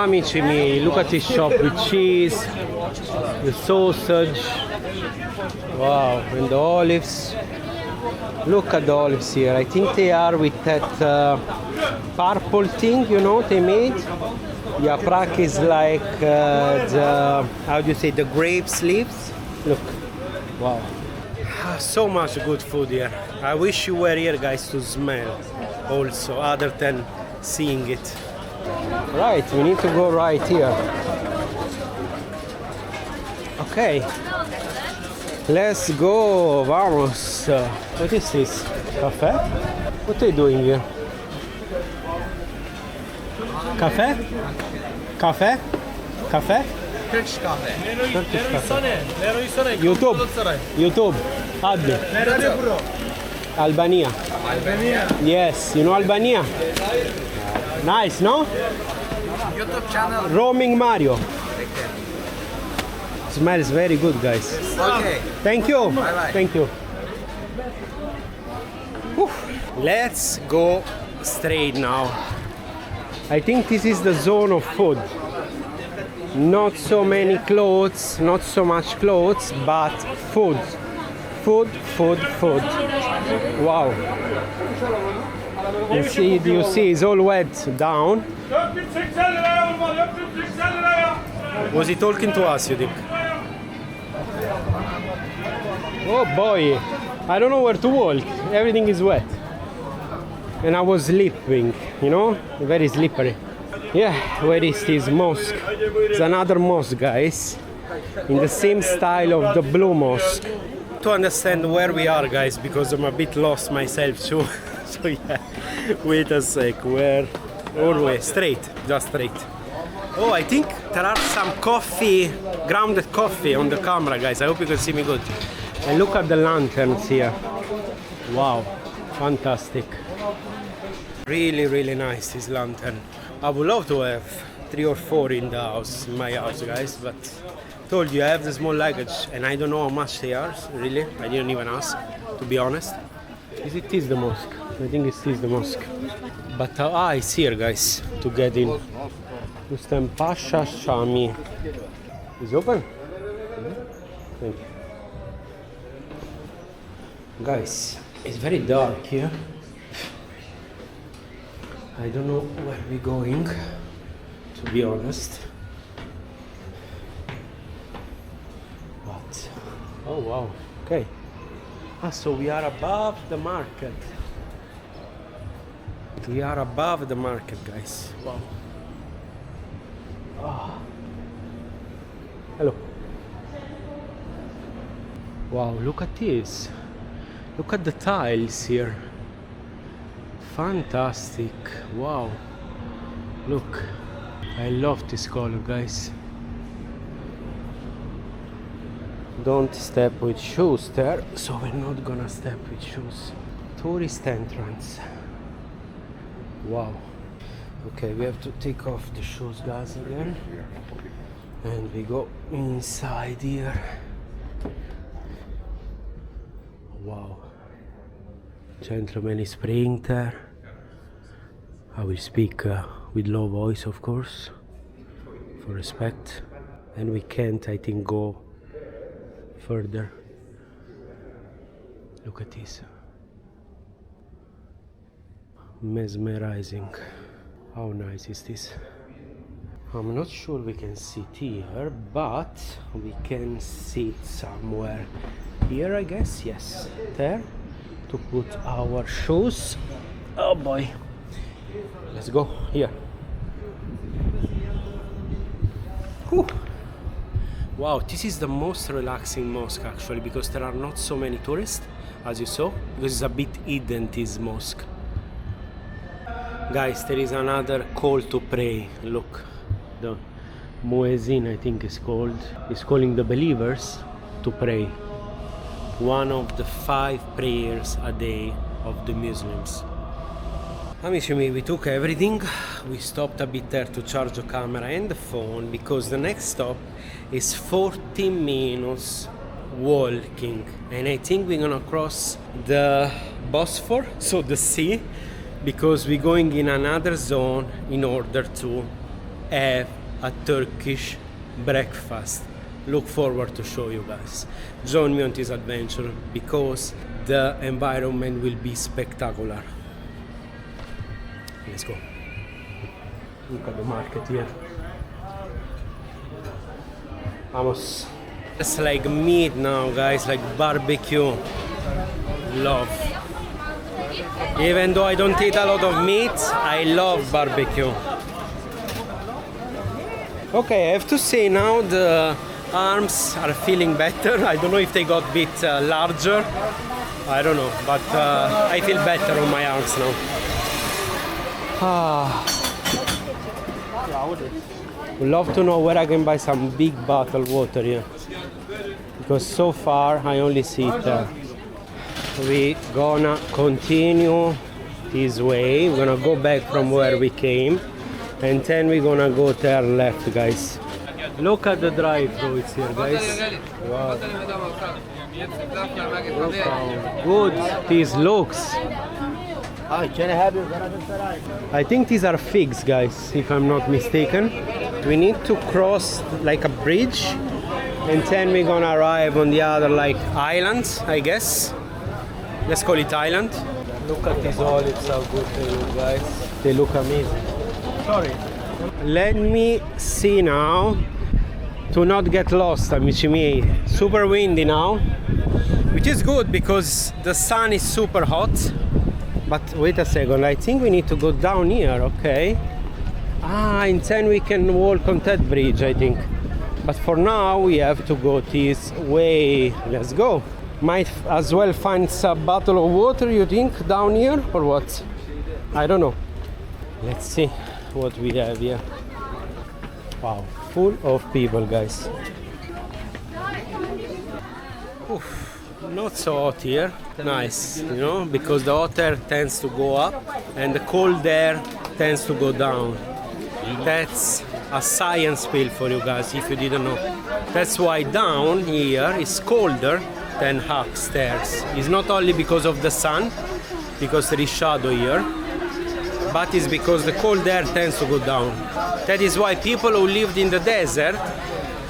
Amici miei, look at this shop with cheese, the sausage, wow, and the olives. Look at the olives here. I think they are with that purple thing, you know, they made. Yaprak is like the, how do you say, the grapes leaves. Look, wow. So much good food here. I wish you were here, guys, to smell also, other than seeing it. Right, we need to go right here. Okay, let's go, vamos. What is this? Cafe? What are you doing here? Cafe? Cafe? Cafe? Turkish cafe. Turkish cafe. YouTube. Add me. Albania. Albania. Yes, you know Albania? Nice, no? YouTube channel. Roaming Mario. Smells very good, guys. Okay. Thank you. Bye-bye. Thank you. Whew. Let's go straight now. I think this is the zone of food. Not so many clothes, not so much clothes, but food. Food, food, food. Wow. You see, it's all wet down. Was he talking to us, you think? Oh boy, I don't know where to walk. Everything is wet. And I was slipping, you know, very slippery. Yeah, where is this mosque? It's another mosque, guys, in the same style of the blue mosque. To understand where we are, guys, because I'm a bit lost myself too. So yeah, wait a sec, where? All way, straight, just straight. Oh, I think there are some coffee, grounded coffee on the camera, guys. I hope you can see me good. And look at the lanterns here. Wow, fantastic. Really, really nice, this lantern. I would love to have 3 or 4 in the house, in my house, guys, but told you I have the small luggage and I don't know how much they are, really. I didn't even ask, to be honest. Is it the mosque? I think it is the mosque. But it's here, guys, to get in. Ustam Pasha Shami. Is open? Thank you. Guys, it's very dark here. I don't know where we're going, to be honest. But, oh wow, okay. So we are above the market. We are above the market, guys. Wow. Oh. Hello. Wow, look at this. Look at the tiles here. Fantastic. Wow. Look. I love this color, guys. Don't step with shoes there, so we're not gonna step with shoes. Tourist entrance. Wow. Okay, we have to take off the shoes, guys, again. And we go inside here. Wow. Gentleman is praying there. I will speak with low voice, of course, for respect. And we can't, I think, go further. Look at this. Mesmerizing. How nice is this? I'm not sure we can sit here, but we can sit somewhere here, I guess. Yes, there, to put our shoes. Oh boy, let's go here. Whew. Wow, this is the most relaxing mosque actually, because there are not so many tourists, as you saw, because it's a bit hidden, this mosque. Guys, there is another call to pray. Look, the muezzin, I think is called, is calling the believers to pray. One of the 5 prayers a day of the Muslims. Amici miei, we took everything. We stopped a bit there to charge the camera and the phone, because the next stop is 40 minutes walking, and I think we're gonna cross the Bosphorus, so the sea, because we're going in another zone in order to have a Turkish breakfast. Look forward to show you guys. Join me on this adventure because the environment will be spectacular. Let's go. Look at the market here. Vamos. It's like meat now, guys, like barbecue. Love. Even though I don't eat a lot of meat, I love barbecue. Okay, I have to say now the arms are feeling better. I don't know if they got a bit larger. I don't know, but I feel better on my arms now. Would love to know where I can buy some big bottled water here. Because so far I only see it there. We gonna continue this way. We're gonna go back from where we came. And then we're gonna go turn left, guys. Look at the drive-thru here, guys. Wow. Look how good this looks. I think these are figs, guys, if I'm not mistaken. We need to cross like a bridge, and then we're gonna arrive on the other like island, I guess. Let's call it island. Look at these olives, how good they look, guys. They look amazing. Sorry. Let me see now to not get lost, amici miei. Super windy now, which is good because the sun is super hot. But wait a second, I think we need to go down here, okay? And then we can walk on that bridge, I think. But for now, we have to go this way. Let's go. Might as well find some bottle of water, you think, down here, or what? I don't know. Let's see what we have here. Wow, full of people, guys. Oof. Not so hot here, nice, you know, because the hot air tends to go up and the cold air tends to go down. That's a science pill for you guys if you didn't know. That's why down here is colder than upstairs. It's not only because of the sun, because there is shadow here, but it's because the cold air tends to go down. That is why people who lived in the desert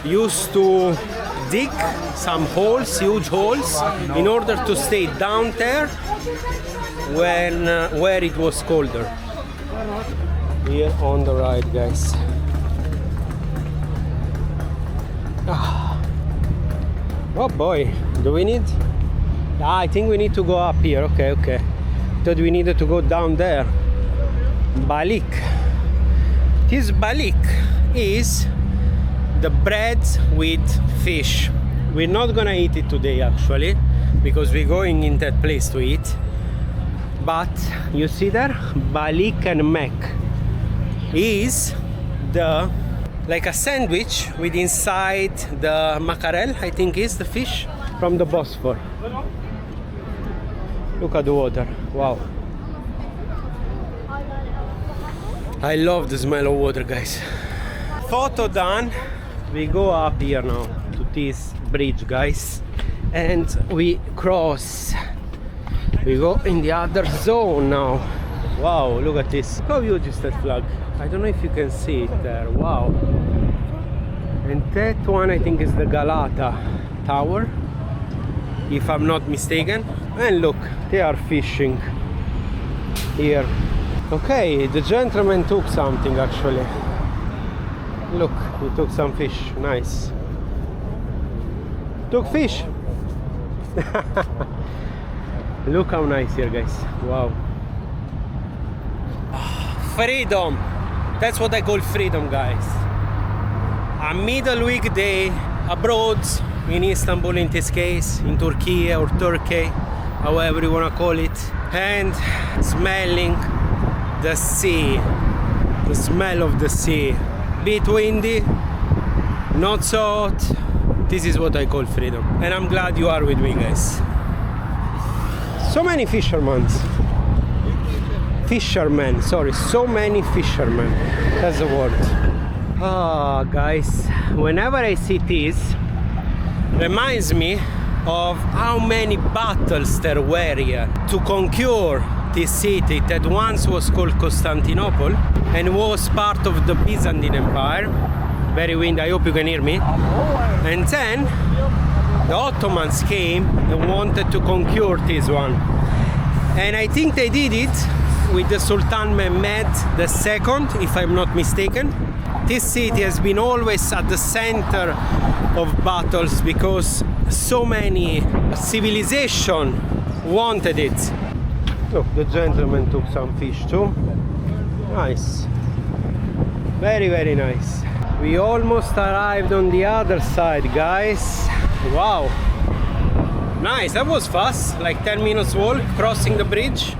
used to dig some holes, huge holes, in order to stay down there when where it was colder. Here on the right, guys. Oh boy, do we need? I think we need to go up here. Okay, okay. Thought we needed to go down there. Balık. This balık is the bread with fish. We're not gonna eat it today actually, because we're going in that place to eat. But you see there, Balık and Ekmek is the like a sandwich with inside the mackerel, I think is the fish from the Bosphorus. Look at the water, wow. I love the smell of water, guys. Photo done. We go up here now to this bridge, guys, and we cross. We go in the other zone now. Wow, look at this. How huge is that flag? I don't know if you can see it there. Wow. And that one I think is the Galata Tower, if I'm not mistaken. And look, they are fishing here. Okay, the gentleman took something actually. Look, he took some fish. Nice. Took fish. Look how nice here, guys. Wow. Freedom. That's what I call freedom, guys. A middle weekday abroad in Istanbul, in this case, in Turkey or Turkey, however you want to call it, and smelling the sea, the smell of the sea. Bit windy, not so hot. This is what I call freedom, and I'm glad you are with me, guys. So many fishermen. Fishermen, sorry, so many fishermen. That's the word. Ah, guys, whenever I see this, reminds me of how many battles there were here to conquer this city that once was called Constantinople and was part of the Byzantine Empire. Very windy, I hope you can hear me. And then the Ottomans came and wanted to conquer this one. And I think they did it with the Sultan Mehmet II, if I'm not mistaken. This city has been always at the center of battles because so many civilizations wanted it. Look, the gentleman took some fish too. Nice. Very, very nice. We almost arrived on the other side, guys. Wow. Nice, that was fast. Like 10 minutes walk, crossing the bridge.